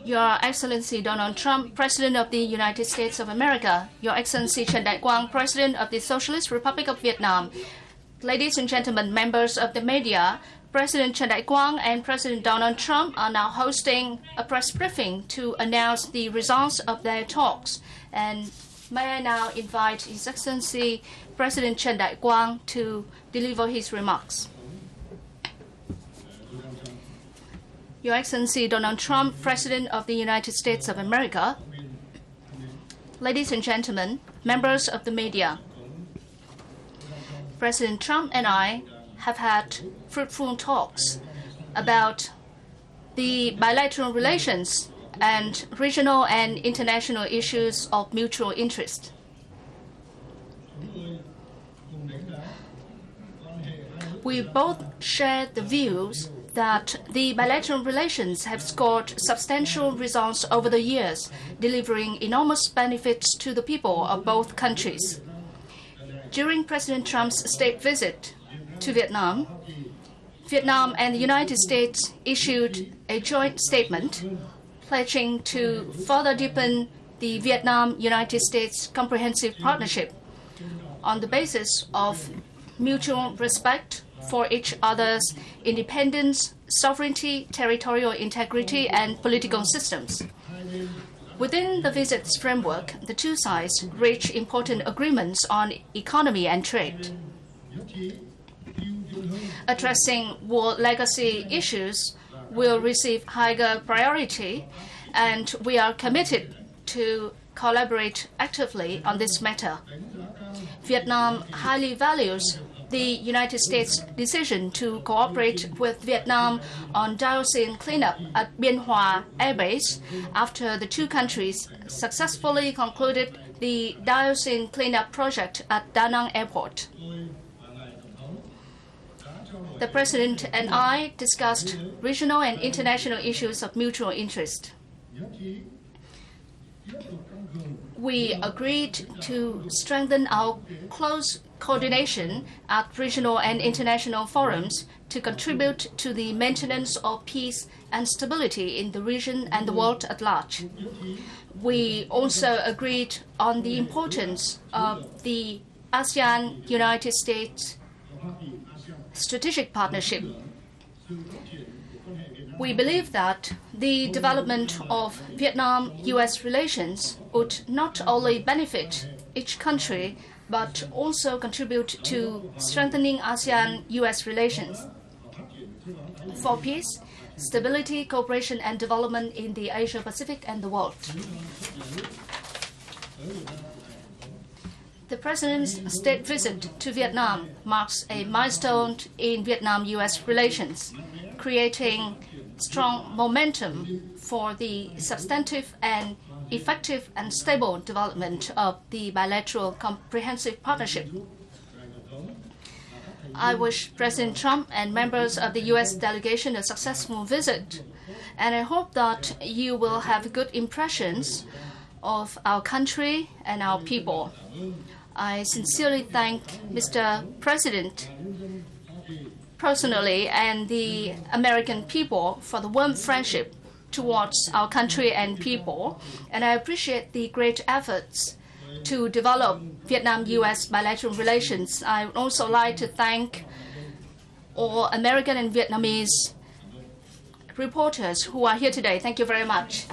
Your Excellency Donald Trump, President of the United States of America, Your Excellency Trần Đại Quang, President of the Socialist Republic of Vietnam, ladies and gentlemen, members of the media, President Trần Đại Quang and President Donald Trump are now hosting a press briefing to announce the results of their talks. And may I now invite His Excellency President Trần Đại Quang to deliver his remarks. Your Excellency Donald Trump, President of the United States of America, ladies and gentlemen, members of the media, President Trump and I have had fruitful talks about the bilateral relations and regional and international issues of mutual interest. We both share the views that the bilateral relations have scored substantial results over the years, delivering enormous benefits to the people of both countries. During President Trump's state visit to Vietnam, Vietnam and the United States issued a joint statement pledging to further deepen the Vietnam-United States Comprehensive Partnership on the basis of mutual respect for each other's independence, sovereignty, territorial integrity, and political systems. Within the visit's framework, the two sides reached important agreements on economy and trade. Addressing war legacy issues will receive higher priority, and we are committed to collaborate actively on this matter. Vietnam highly values the United States' decision to cooperate with Vietnam on dioxin cleanup at Bien Hoa Air Base after the two countries successfully concluded the dioxin cleanup project at Da Nang Airport. The President and I discussed regional and international issues of mutual interest. We agreed to strengthen our close coordination at regional and international forums to contribute to the maintenance of peace and stability in the region and the world at large. We also agreed on the importance of the ASEAN-United States strategic partnership. We believe that the development of Vietnam-US relations would not only benefit each country, but also contribute to strengthening ASEAN-US relations for peace, stability, cooperation, and development in the Asia-Pacific and the world. The President's state visit to Vietnam marks a milestone in Vietnam-US relations, creating strong momentum for the substantive and effective and stable development of the bilateral comprehensive partnership. I wish President Trump and members of the U.S. delegation a successful visit, and I hope that you will have good impressions of our country and our people. I sincerely thank Mr. President personally and the American people for the warm friendship towards our country and people, and I appreciate the great efforts to develop Vietnam-US bilateral relations. I would also like to thank all American and Vietnamese reporters who are here today. Thank you very much.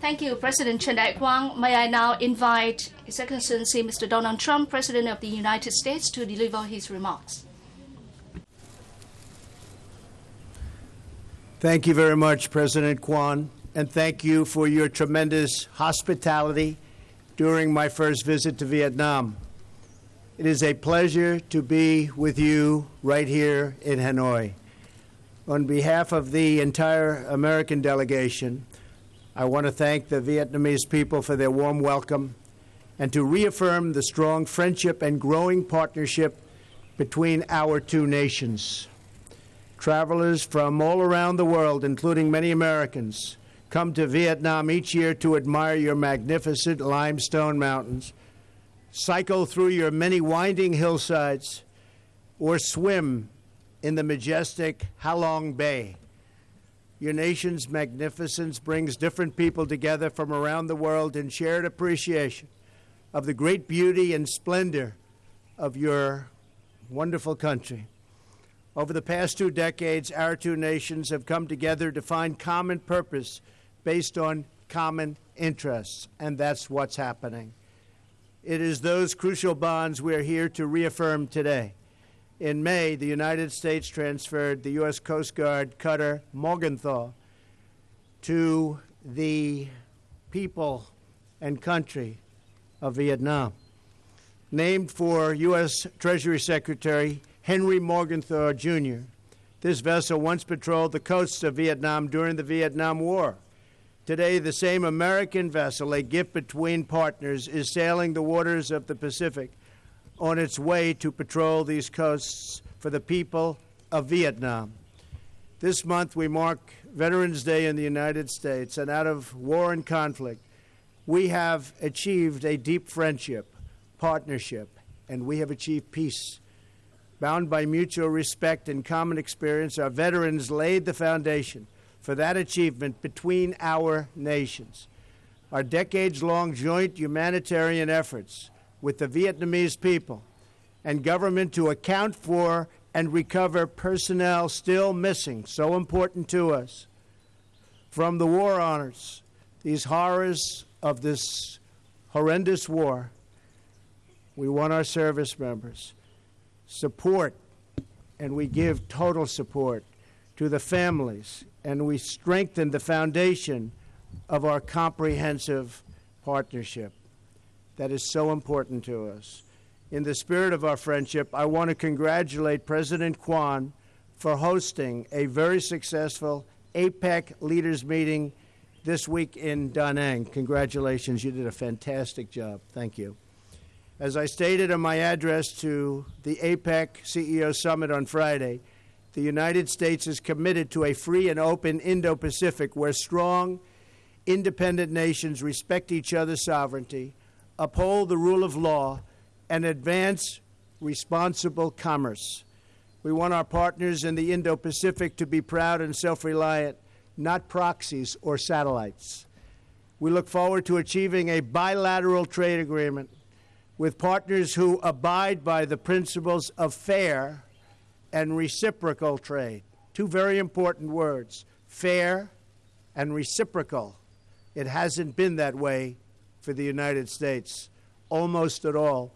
Thank you, President Trần Đại Quang. May I now invite His Excellency Mr. Donald Trump, President of the United States, to deliver his remarks. Thank you very much, President Quang, and thank you for your tremendous hospitality during my first visit to Vietnam. It is a pleasure to be with you right here in Hanoi. On behalf of the entire American delegation, I want to thank the Vietnamese people for their warm welcome and to reaffirm the strong friendship and growing partnership between our two nations. Travelers from all around the world, including many Americans, come to Vietnam each year to admire your magnificent limestone mountains, cycle through your many winding hillsides, or swim in the majestic Ha Long Bay. Your nation's magnificence brings different people together from around the world in shared appreciation of the great beauty and splendor of your wonderful country. Over the past 2 decades, our two nations have come together to find common purpose based on common interests, and that's what's happening. It is those crucial bonds we are here to reaffirm today. In May, the United States transferred the U.S. Coast Guard cutter Morgenthau to the people and country of Vietnam. Named for U.S. Treasury Secretary Henry Morgenthau, Jr., this vessel once patrolled the coasts of Vietnam during the Vietnam War. Today, the same American vessel, a gift between partners, is sailing the waters of the Pacific on its way to patrol these coasts for the people of Vietnam. This month, we mark Veterans Day in the United States, and out of war and conflict, we have achieved a deep friendship, partnership, and we have achieved peace. Bound by mutual respect and common experience, our veterans laid the foundation for that achievement between our nations. Our decades-long joint humanitarian efforts with the Vietnamese people and government to account for and recover personnel still missing, so important to us. From the war honors, these horrors of this horrendous war, we want our service members support, and we give total support to the families, and we strengthen the foundation of our comprehensive partnership that is so important to us. In the spirit of our friendship, I want to congratulate President Quang for hosting a very successful APEC leaders meeting this week in Da Nang. Congratulations, you did a fantastic job. Thank you. As I stated in my address to the APEC CEO Summit on Friday, the United States is committed to a free and open Indo-Pacific where strong, independent nations respect each other's sovereignty, uphold the rule of law, and advance responsible commerce. We want our partners in the Indo-Pacific to be proud and self-reliant, not proxies or satellites. We look forward to achieving a bilateral trade agreement with partners who abide by the principles of fair and reciprocal trade. Two very important words, fair and reciprocal. It hasn't been that way for the United States, almost at all.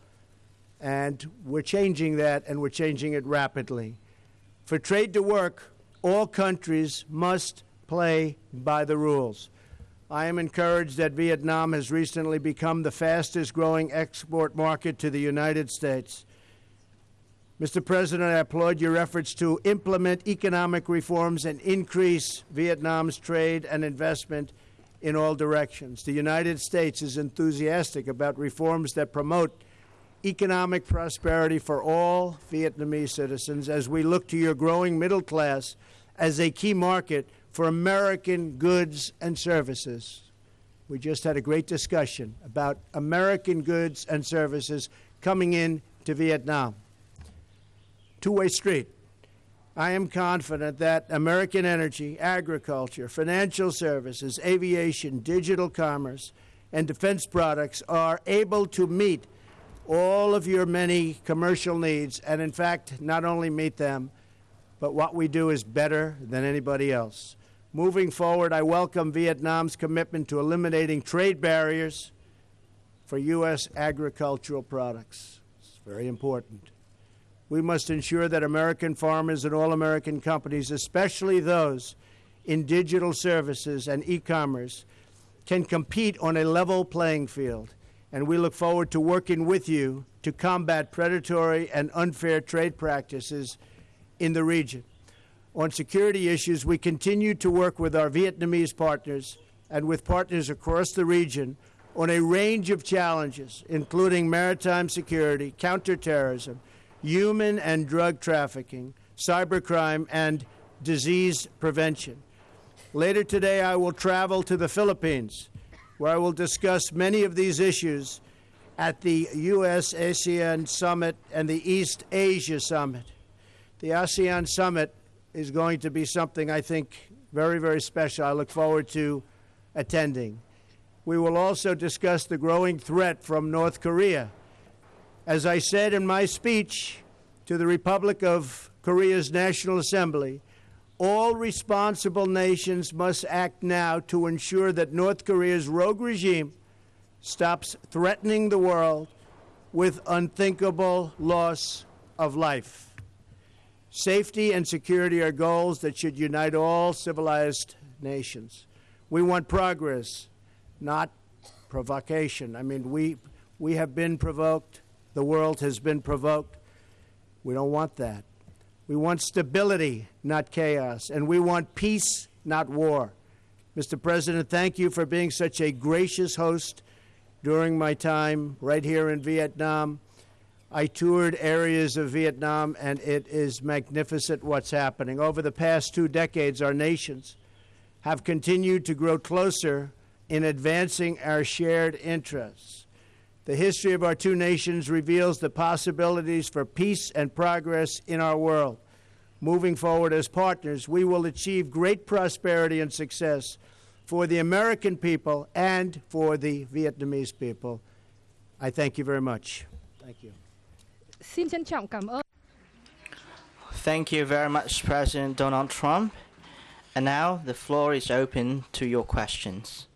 And we're changing that, and we're changing it rapidly. For trade to work, all countries must play by the rules. I am encouraged that Vietnam has recently become the fastest growing export market to the United States. Mr. President, I applaud your efforts to implement economic reforms and increase Vietnam's trade and investment in all directions. The United States is enthusiastic about reforms that promote economic prosperity for all Vietnamese citizens as we look to your growing middle class as a key market for American goods and services. We just had a great discussion about American goods and services coming in to Vietnam. Two-way street. I am confident that American energy, agriculture, financial services, aviation, digital commerce, and defense products are able to meet all of your many commercial needs, and in fact, not only meet them, but what we do is better than anybody else. Moving forward, I welcome Vietnam's commitment to eliminating trade barriers for U.S. agricultural products. It's very important. We must ensure that American farmers and all American companies, especially those in digital services and e-commerce, can compete on a level playing field. And we look forward to working with you to combat predatory and unfair trade practices in the region. On security issues, we continue to work with our Vietnamese partners and with partners across the region on a range of challenges, including maritime security, counterterrorism, human and drug trafficking, cybercrime, and disease prevention. Later today, I will travel to the Philippines, where I will discuss many of these issues at the U.S.-ASEAN Summit and the East Asia Summit. The ASEAN Summit is going to be something I think very, very special. I look forward to attending. We will also discuss the growing threat from North Korea. As I said in my speech to the Republic of Korea's National Assembly, all responsible nations must act now to ensure that North Korea's rogue regime stops threatening the world with unthinkable loss of life. Safety and security are goals that should unite all civilized nations. We want progress, not provocation. I mean, we have been provoked. The world has been provoked. We don't want that. We want stability, not chaos. And we want peace, not war. Mr. President, thank you for being such a gracious host during my time right here in Vietnam. I toured areas of Vietnam, and it is magnificent what's happening. Over the past 2 decades, our nations have continued to grow closer in advancing our shared interests. The history of our two nations reveals the possibilities for peace and progress in our world. Moving forward as partners, we will achieve great prosperity and success for the American people and for the Vietnamese people. I thank you very much. Thank you. Xin trân trọng cảm ơn. Thank you very much, President Donald Trump. And now the floor is open to your questions.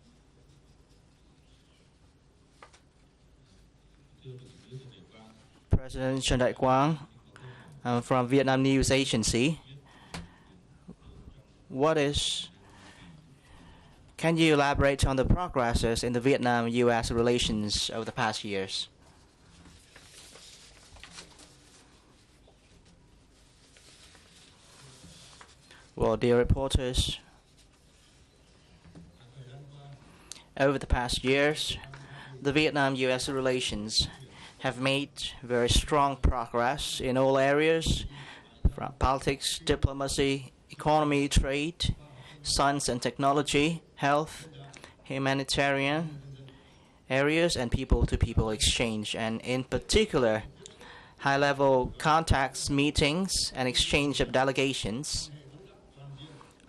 President Trần Đại Quang from Vietnam News Agency. Can you elaborate on the progresses in the Vietnam-U.S. relations over the past years? Well, dear reporters, over the past years, the Vietnam-U.S. relations have made very strong progress in all areas, from politics, diplomacy, economy, trade, science and technology, health, humanitarian areas, and people-to-people exchange, and in particular, high-level contacts, meetings, and exchange of delegations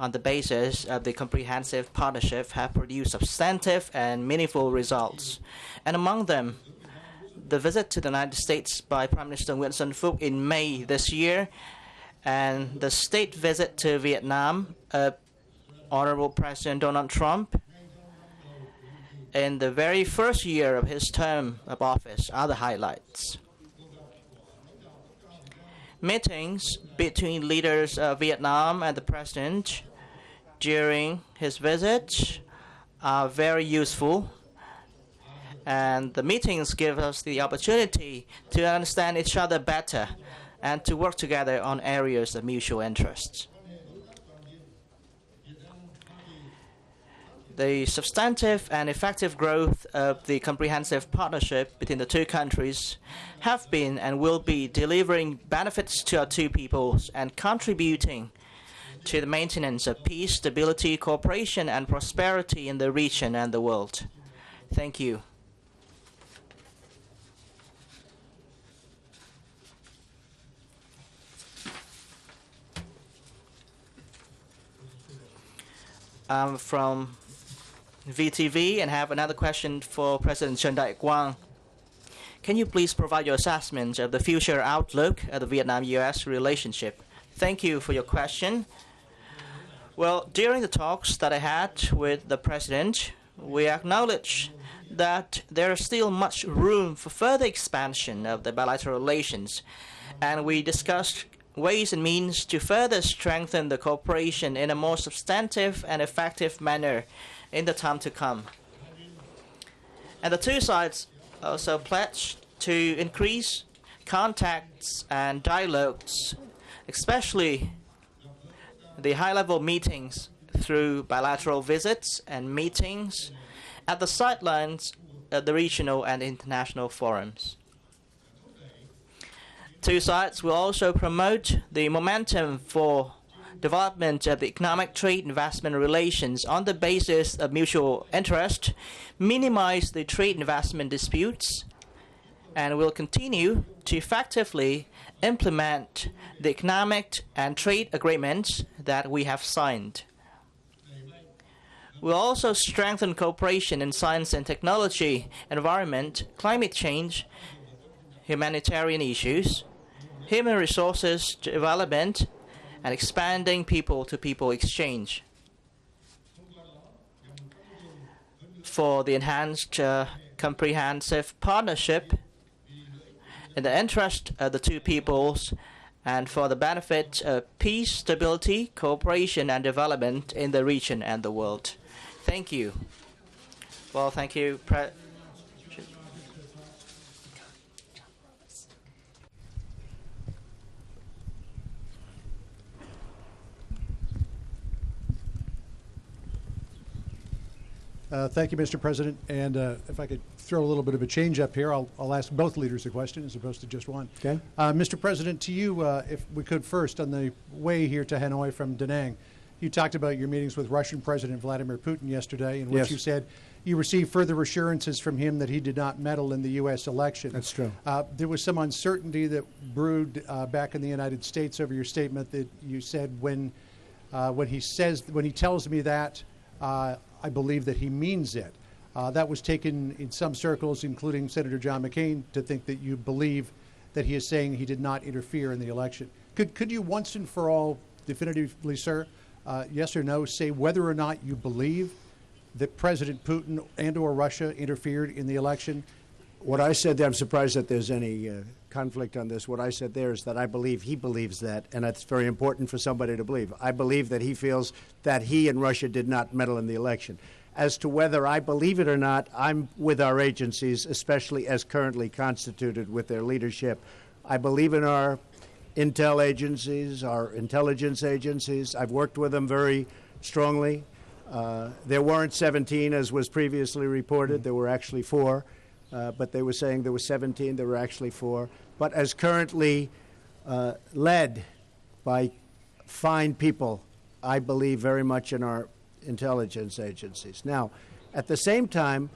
on the basis of the comprehensive partnership have produced substantive and meaningful results. And among them, the visit to the United States by Prime Minister Nguyễn Xuân Phúc in May this year, and the state visit to Vietnam of Honorable President Donald Trump in the very first year of his term of office are the highlights. Meetings between leaders of Vietnam and the President during his visit are very useful, and the meetings give us the opportunity to understand each other better and to work together on areas of mutual interest. The substantive and effective growth of the comprehensive partnership between the two countries have been and will be delivering benefits to our two peoples and contributing to the maintenance of peace, stability, cooperation, and prosperity in the region and the world. Thank you. I'm from VTV and have another question for President Trần Đại Quang. Can you please provide your assessment of the future outlook of the Vietnam-U.S. relationship? Thank you for your question. Well, during the talks that I had with the President, we acknowledge that there is still much room for further expansion of the bilateral relations, and we discussed ways and means to further strengthen the cooperation in a more substantive and effective manner in the time to come. And the two sides also pledged to increase contacts and dialogues, especially the high-level meetings through bilateral visits and meetings at the sidelines of the regional and international forums. Two sides will also promote the momentum for development of the economic trade investment relations on the basis of mutual interest, minimize the trade investment disputes, and will continue to effectively implement the economic and trade agreements that we have signed. We'll also strengthen cooperation in science and technology, environment, climate change, humanitarian issues, human resources development, and expanding people-to-people exchange. For the enhanced comprehensive partnership in the interest of the two peoples and for the benefit of peace, stability, cooperation, and development in the region and the world. Thank you. Well, thank you. Thank you, Mr. President. And if I could throw a little bit of a change up here, I'll ask both leaders a question as opposed to just one. Okay. Mr. President, to you, if we could first, on the way here to Hanoi from Da Nang, you talked about your meetings with Russian President Vladimir Putin yesterday, in which Yes. you said you received further assurances from him that he did not meddle in the U.S. election. That's true. There was some uncertainty that brewed back in the United States over your statement that you said when he tells me that, I believe that he means it. That was taken in some circles, including Senator John McCain, to think that you believe that he is saying he did not interfere in the election. Could you once and for all, definitively, sir, yes or no, say whether or not you believe that President Putin and or Russia interfered in the election? What I said there, I'm surprised that there's any conflict on this. What I said there is that I believe he believes that, and that's very important for somebody to believe. I believe that he feels that he and Russia did not meddle in the election. As to whether I believe it or not, I'm with our agencies, especially as currently constituted with their leadership. I believe in our intel agencies, our intelligence agencies. I've worked with them very strongly. There weren't 17, as was previously reported. There were actually 4. But they were saying there were 17. There were actually 4. But as currently led by fine people, I believe very much in our intelligence agencies. Now, at the same time,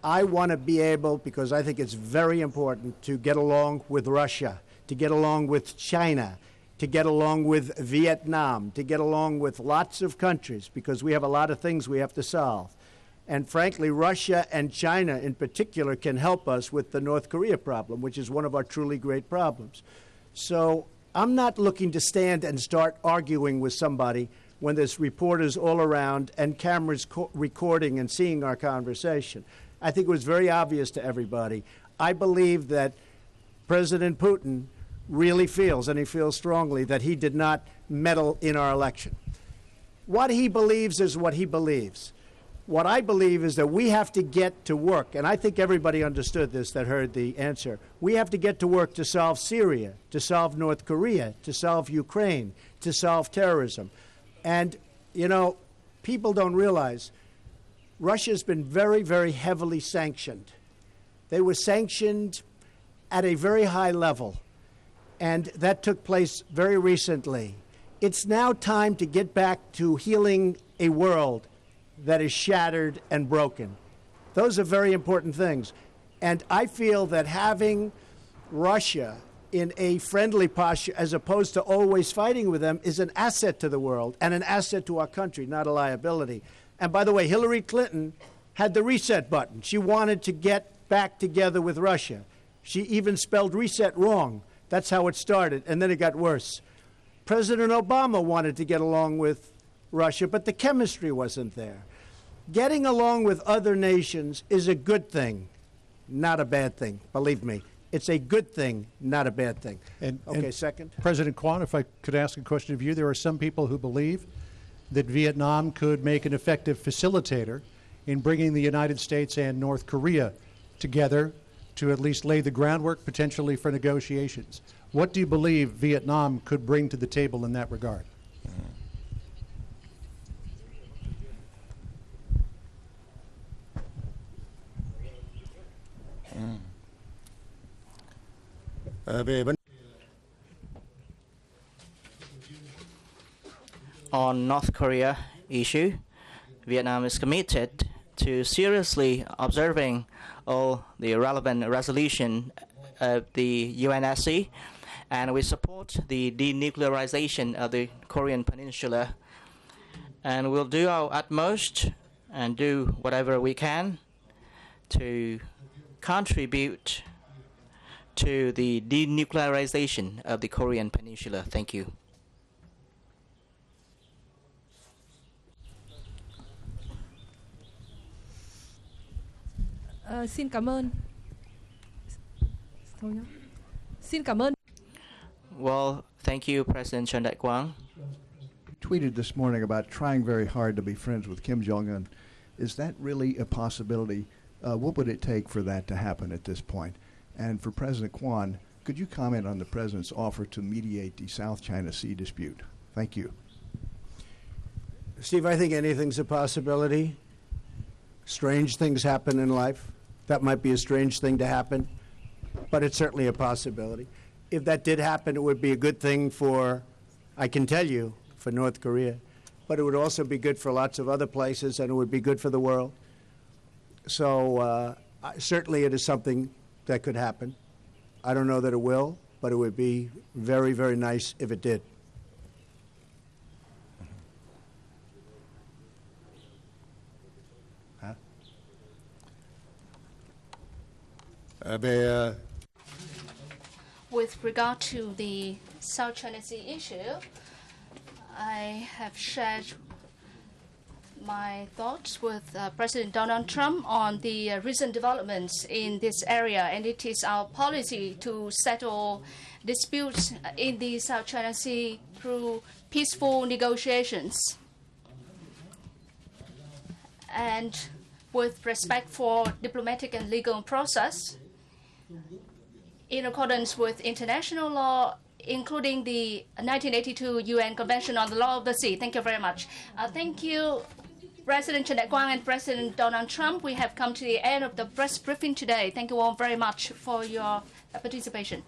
I want to be able, because I think it's very important, to get along with Russia, to get along with China, to get along with Vietnam, to get along with lots of countries, because we have a lot of things we have to solve. And frankly, Russia and China in particular can help us with the North Korea problem, which is one of our truly great problems. So I'm not looking to stand and start arguing with somebody when there's reporters all around and cameras recording and seeing our conversation. I think it was very obvious to everybody. I believe that President Putin really feels, and he feels strongly, that he did not meddle in our election. What he believes is what he believes. What I believe is that we have to get to work, and I think everybody understood this that heard the answer. We have to get to work to solve Syria, to solve North Korea, to solve Ukraine, to solve terrorism. And, you know, people don't realize Russia's been very, very heavily sanctioned. They were sanctioned at a very high level, and that took place very recently. It's now time to get back to healing a world that is shattered and broken. Those are very important things. And I feel that having Russia in a friendly posture as opposed to always fighting with them is an asset to the world and an asset to our country, not a liability. And by the way, Hillary Clinton had the reset button. She wanted to get back together with Russia. She even spelled reset wrong. That's how it started, and then it got worse. President Obama wanted to get along with Russia, but the chemistry wasn't there. Getting along with other nations is a good thing, not a bad thing. Believe me, it's a good thing, not a bad thing. Okay, second. President Quang, if I could ask a question of you, there are some people who believe that Vietnam could make an effective facilitator in bringing the United States and North Korea together to at least lay the groundwork potentially for negotiations. What do you believe Vietnam could bring to the table in that regard? On North Korea issue, Vietnam is committed to seriously observing all the relevant resolution of the UNSC, and we support the denuclearization of the Korean Peninsula. And we'll do our utmost and do whatever we can to contribute to the denuclearization of the Korean Peninsula. Thank you. Xin cảm ơn. Xin cảm ơn. Well, thank you, President Chun Dai-Quang. Tweeted this morning about trying very hard to be friends with Kim Jong-un. Is that really a possibility? What would it take for that to happen at this point? And for President Quang, could you comment on the President's offer to mediate the South China Sea dispute? Thank you. Steve, I think anything's a possibility. Strange things happen in life. That might be a strange thing to happen, but it's certainly a possibility. If that did happen, it would be a good thing for, I can tell you, for North Korea, but it would also be good for lots of other places, and it would be good for the world. So certainly it is something that could happen. I don't know that it will, but it would be very, very nice if it did. With regard to the South China Sea issue, I have shared my thoughts with President Donald Trump on the recent developments in this area, and it is our policy to settle disputes in the South China Sea through peaceful negotiations. And with respect for diplomatic and legal process, in accordance with international law, including the 1982 UN Convention on the Law of the Sea. Thank you very much. Thank you, President Chun Dai-Quang and President Donald Trump. We have come to the end of the press briefing today. Thank you all very much for your participation.